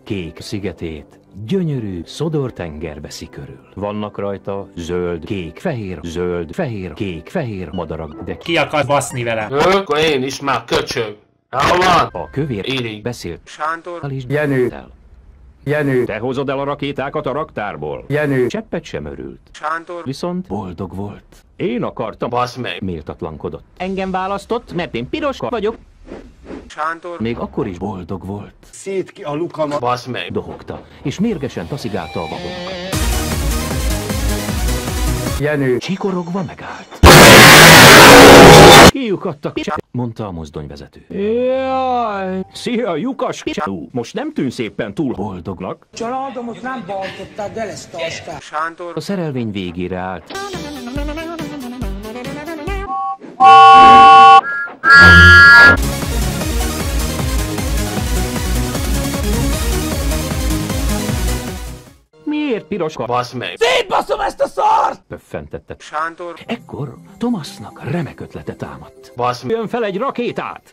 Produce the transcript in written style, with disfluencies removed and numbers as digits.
kék szigetét gyönyörű Szodor tenger veszi körül. Vannak rajta zöld, kék, fehér, zöld, fehér, kék, fehér madarak, de Ki akar baszni velem? Akkor én is már köcsög. Hol van? a kövér Iri. beszélt Sándor? is Jenő. el. Jenő, Te hozod el a rakétákat a raktárból? Jenő, Cseppet sem örült. Sándor? Viszont boldog volt. Én akartam, Basz meg. méltatlankodott. Engem választott, mert én piroska vagyok. Sándor? Még akkor is boldog volt. szét ki a lukamat. Basz meg. Dohogta, és mérgesen taszigálta a vagonokat. Jenő, Csikorogva megállt. Kiukadtak, mondta a mozdonyvezető. Jaj! Szia, lyukas csú! Most nem tűnsz éppen túl boldognak? Családomot nem baltottad, de lesz taskát. Sándor? A szerelvény végére állt. Miért piroska? Basz meg. Szétbaszom ezt a szart! Pöffentette. Sándor? Ekkor Thomasnak remek ötlete támadt. Basz meg. Jön fel egy rakétát!